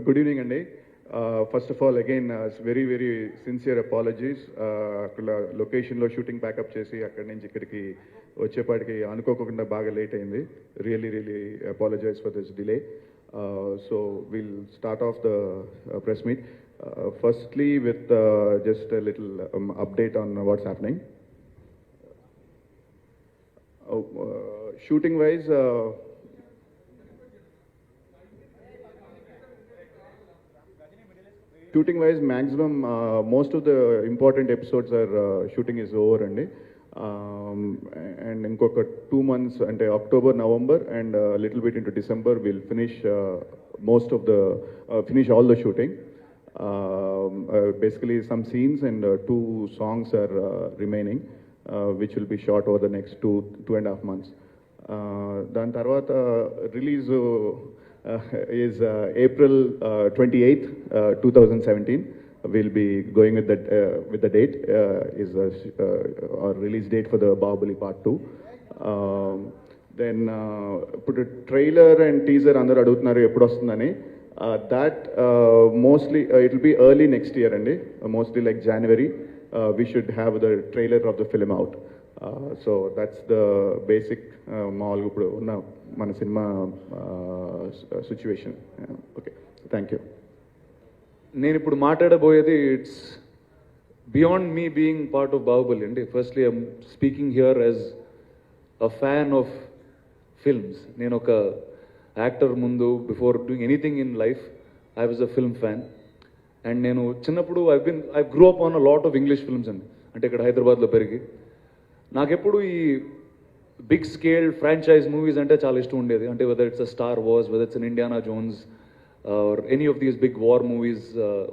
Good evening, Andy. First of all, again, very, very sincere apologies. అక్కడ లొకేషన్లో shooting pack up చేసి అక్కడి నుంచి ఇక్కడికి వచ్చేపాటికి అనుకోకుండా బాగా లేట్ అయింది. Really apologize for this delay. So will start off the press meet. Firstly, with just a little update on what's happening. Shooting wise, maximum most of the important episodes are shooting is over, and inkoka 2 months ante October, November, and a little bit into December we'll finish finish all the shooting. Basically some scenes and 2 songs are remaining, which will be shot over the next 2.5 months. Dan tarvata release is April 28th, 2017. We'll be going with the date is our release date for the Bahubali Part 2. Then put a trailer and teaser andaru adugutunnaru eppudu vastundani. That mostly it will be early next year, mostly like January. We should have the trailer of the film out. So that's the basic మామూలుగా ఇప్పుడు ఉన్న మన cinema situation. Okay, thank you. నేను ఇప్పుడు మాట్లాడబోయేది it's beyond me being part of Baahubali అండి. Firstly I'm speaking here as a fan of films. నేను ఒక యాక్టర్ ముందు before doing anything in life I was a film fan. And నేను చిన్నప్పుడు I grow up on a lot of English films అండి. అంటే ఇక్కడ హైదరాబాద్లో పెరిగి నాకెప్పుడు ఈ బిగ్ స్కేల్ ఫ్రాంచైజ్ మూవీస్ అంటే చాలా ఇష్టం ఉండేది. అంటే whether it's a Star Wars, whether it's an Indiana Jones or any of these big war movies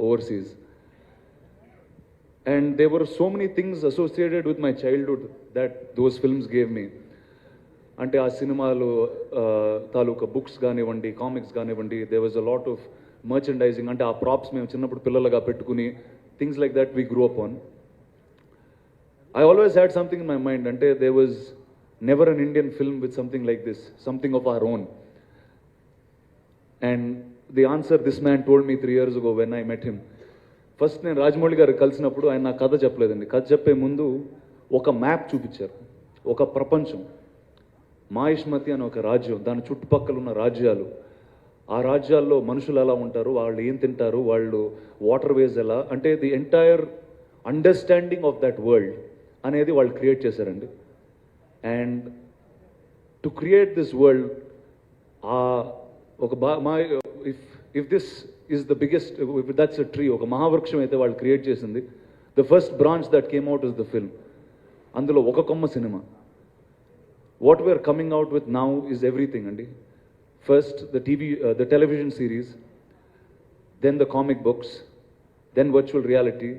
overseas. And they were so many things associated with my childhood that those films gave me. అంటే ఆ సినిమాలు తాలూకా books కానివ్వండి, comics కానివ్వండి, there was a lot of merchandising. అంటే ఆ props మేము చిన్నప్పుడు పిల్లలుగా పెట్టుకుని things like that we grow up on. I always had something in my mind, ante there was never an Indian film with something like this, something of our own. And the answer this man told me 3 years ago when I met him. First నేను రాజమౌళి గారు కలిసినప్పుడు ఆయన నా కథ చెప్పలేదండి. కథ చెప్పే ముందు ఒక మ్యాప్ చూపించారు, ఒక ప్రపంచం. మాయిష్మతి అని ఒక రాజ్యం, దాని చుట్టుపక్కల ఉన్న రాజ్యాలు, ఆ రాజ్యాల్లో మనుషులు ఎలా ఉంటారు, వాళ్ళు ఏం తింటారు, వాళ్ళు వాటర్ వేస్ ఎలా, అంటే the entire understanding of that world అనేది వాళ్ళు క్రియేట్ చేశారండి. And to create this world ఒక if this is the biggest, if that's a tree, ఒక మహావృక్షం అయితే వాళ్ళు క్రియేట్ చేసింది, the first branch that came out is the film. అందులో ఒక కొమ్మ cinema. What we're coming out with now is everything అండి. First the television series, then the comic books, then virtual reality,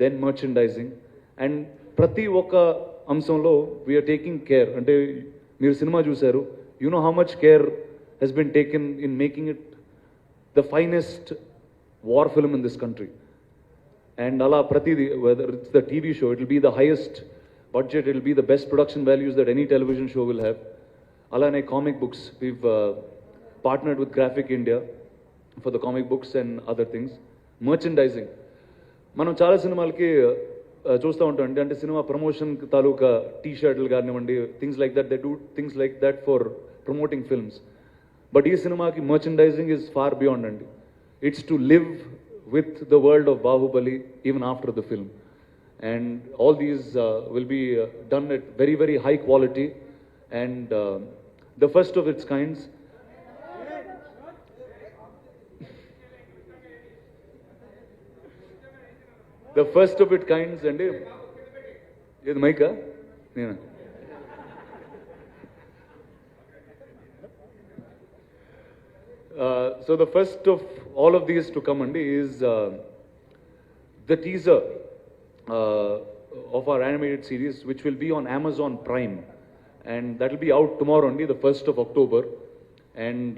then merchandising. And ప్రతి ఒక్క అంశంలో we are taking care. అంటే మీరు cinema చూశారు, you know how much care he's been taken in making it the finest war film in this country. And అలా ప్రతిదీ, whether it's the TV show, it will be the highest budget, it will be the best production values that any television show will have. అలానే comic books, we've partnered with Graphic India for the comic books and other things. Merchandising, మనం చాలా సినిమాలకి చూస్తూ ఉంటాం అండి. అంటే cinema promotion తాలూకా టీ షర్ట్లు కానివ్వండి, things like that, they do things like that for promoting films. But ఈ సినిమాకి మర్చెండైజింగ్ ఈజ్ ఫార్ బియాండ్ అండి. It's to live with the world of Baahubali even after the film. And all these will be done at very very high quality. And the first of its kinds, the first of its kinds, and ఇది మైకా నేను so the first of all of these to come and is the teaser of our animated series, which will be on Amazon Prime, and that will be out tomorrow only, the 1st of October. And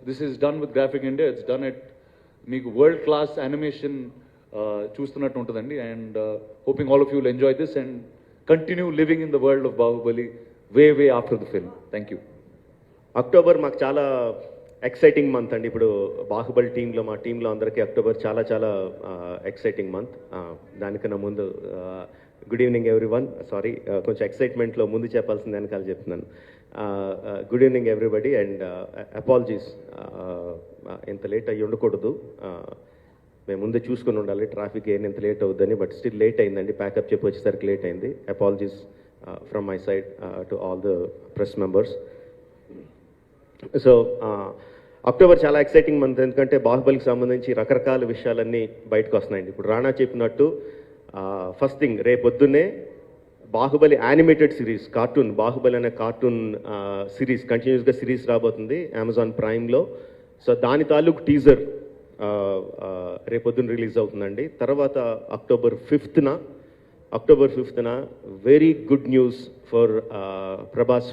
this is done with Graphic India. It's done at మీకు world class animation చూస్తున్నట్టు ఉంటుందండి. And hoping all of you will enjoy this and continue living in the world of Baahubali way after the film. Thank you. October మాకు చాలా exciting month అండి. ఇప్పుడు బాహుబలి టీంలో మా టీంలో అందరికీ అక్టోబర్ చాలా చాలా ఎక్సైటింగ్ మంత్. దానికన్నా ముందు గుడ్ ఈవినింగ్ ఎవ్రీవన్. సారీ, కొంచెం ఎక్సైట్మెంట్లో ముందు చెప్పాల్సింది వెనకాల చెప్తున్నాను. Good evening everybody and apologies. ఇంత లేట్ అయ్యి ఉండకూడదు, మేము ముందే చూసుకొని ఉండాలి ట్రాఫిక్ ఏం ఇంత లేట్ అవుద్దని. బట్ స్టిల్ లేట్ అయిందండి, ప్యాకప్ చెప్పి వచ్చేసరికి లేట్ అయింది. Apologies from my side to all the press members. So October చాలా ఎక్సైటింగ్ మంత్, ఎందుకంటే బాహుబలికి సంబంధించి రకరకాల విషయాలన్నీ బయటకు వస్తున్నాయండి. ఇప్పుడు రాణా చెప్పినట్టు ఫస్ట్ థింగ్, రేపొద్దున్నే Baahubali animated series cartoon, Baahubali అనే కార్టూన్ సిరీస్ కంటిన్యూస్గా సిరీస్ రాబోతుంది అమెజాన్ ప్రైమ్లో. సో దాని తాలూకు టీజర్ రేపొద్దున రిలీజ్ అవుతుందండి. తర్వాత అక్టోబర్ ఫిఫ్త్న very good news for Prabhas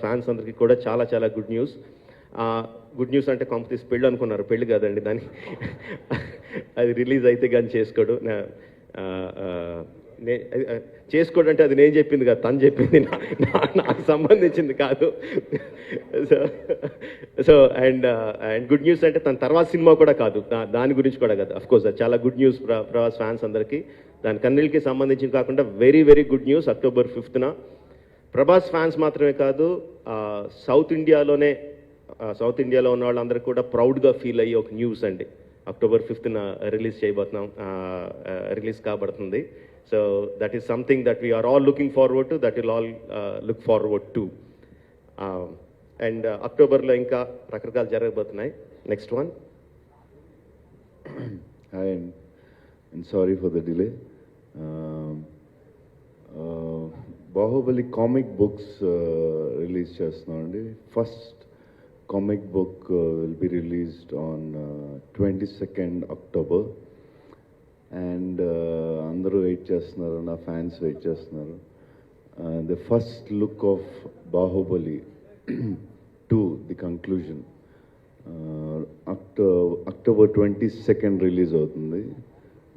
fans అందరికీ కూడా చాలా చాలా గుడ్ న్యూస్. గుడ్ న్యూస్ అంటే కాంపిటీస్ పెళ్ళి అనుకున్నారు, పెళ్ళి కాదండి దాన్ని. అది రిలీజ్ అయితే కానీ చేసుకోడు. చేసుకోడు అంటే అది నేను చెప్పింది కాదు, తను చెప్పింది, నాకు సంబంధించింది కాదు. సో అండ్ గుడ్ న్యూస్ అంటే తన తర్వాత సినిమా కూడా కాదు, దాని గురించి కూడా కాదు. అఫ్కోర్స్ అది చాలా గుడ్ న్యూస్ ప్రభాస్ ఫ్యాన్స్ అందరికీ. దాని కన్నీళ్ళకి సంబంధించింది కాకుండా very very good news October 5న. ప్రభాస్ ఫ్యాన్స్ మాత్రమే కాదు, సౌత్ ఇండియాలో ఉన్న వాళ్ళందరూ కూడా ప్రౌడ్గా ఫీల్ అయ్యే ఒక న్యూస్ అండి. అక్టోబర్ 5న రిలీజ్ కాబడుతుంది. So that is something that we're all looking forward to, that will all look forward to. And అక్టోబర్లో ఇంకా రకరకాలు జరగబోతున్నాయి. Next one. Hi, and sorry for the delay. Baahubali comic books release చేస్తున్నామండి. First comic book will be released on 22nd October. And అందరూ wait చేస్తున్నారు, నా fans wait చేస్తున్నారు. The first look of Baahubali 2, the conclusion, October 22nd release అవుతుంది,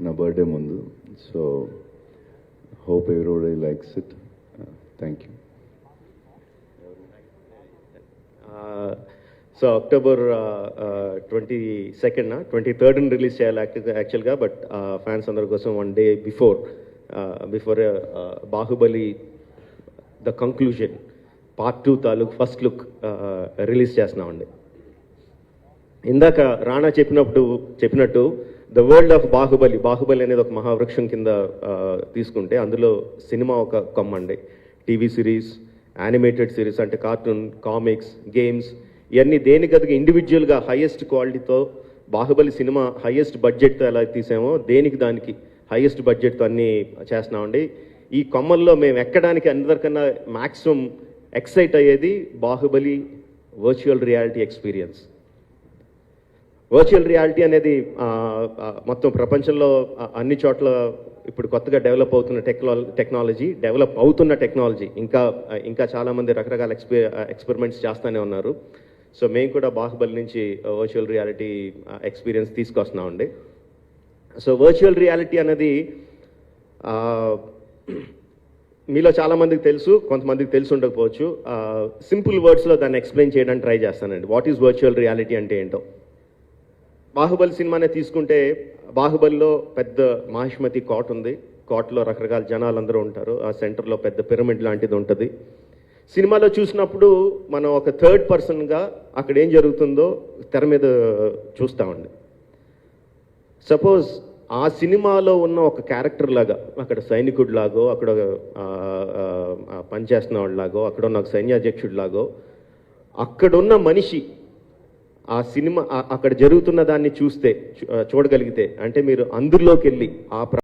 నా birthday ముందు. So hope everybody likes it. Thank you. So October 22nd 23rd release చేయాలి యాక్చువల్గా. But fans అందరి కోసం 1 day before Baahubali the conclusion part 2 తాలూకు first look release చేస్తున్నామండి. ఇందాక రాణా చెప్పినట్టు ద వరల్డ్ ఆఫ్ బాహుబలి అనేది ఒక మహావృక్షం కింద తీసుకుంటే అందులో సినిమా ఒక కొమ్మండి. టీవీ సిరీస్, యానిమేటెడ్ సిరీస్ అంటే కార్టూన్, కామిక్స్, గేమ్స్, ఇవన్నీ దేనికదిగా ఇండివిజువల్గా హైయెస్ట్ క్వాలిటీతో బాహుబలి సినిమా హైయెస్ట్ బడ్జెట్తో ఎలా తీసామో దానికి హైయెస్ట్ బడ్జెట్తో అన్నీ చేస్తున్నామండి. ఈ కొమ్మల్లో మేము ఎక్కడానికి అందరికన్నా మ్యాక్సిమం ఎక్సైట్ అయ్యేది Baahubali virtual reality experience. Virtual reality అనేది మొత్తం ప్రపంచంలో అన్ని చోట్ల ఇప్పుడు కొత్తగా డెవలప్ అవుతున్న టెక్నాలజీ, ఇంకా చాలామంది రకరకాల ఎక్స్పెరిమెంట్స్ చేస్తూనే ఉన్నారు. సో మేము కూడా బాహుబలి నుంచి వర్చువల్ రియాలిటీ ఎక్స్పీరియన్స్ తీసుకొస్తున్నామండి. సో వర్చువల్ రియాలిటీ అనేది మీలో చాలామందికి తెలుసు, కొంతమందికి తెలిసి ఉండకపోవచ్చు. సింపుల్ వర్డ్స్లో దాన్ని ఎక్స్ప్లెయిన్ చేయడానికి ట్రై చేస్తానండి. వాట్ ఈజ్ వర్చువల్ రియాలిటీ అంటే ఏంటో. బాహుబలి సినిమానే తీసుకుంటే బాహుబలిలో పెద్ద మాహిష్మతి కోట ఉంది. కోటలో రకరకాల జనాలందరూ ఉంటారు. ఆ సెంటర్లో పెద్ద పిరమిడ్ లాంటిది ఉంటుంది. సినిమాలో చూసినప్పుడు మనం ఒక థర్డ్ పర్సన్గా అక్కడ ఏం జరుగుతుందో తెర మీద చూస్తామండి. సపోజ్ ఆ సినిమాలో ఉన్న ఒక క్యారెక్టర్ లాగా, అక్కడ సైనికుడు లాగో, అక్కడ పనిచేస్తున్న వాళ్ళలాగో, అక్కడ ఉన్న ఒక సైన్యాధ్యక్షుడు లాగో, అక్కడున్న మనిషి ఆ సినిమా అక్కడ జరుగుతున్న దాన్ని చూడగలిగితే, అంటే మీరు అందులోకి వెళ్ళి ఆ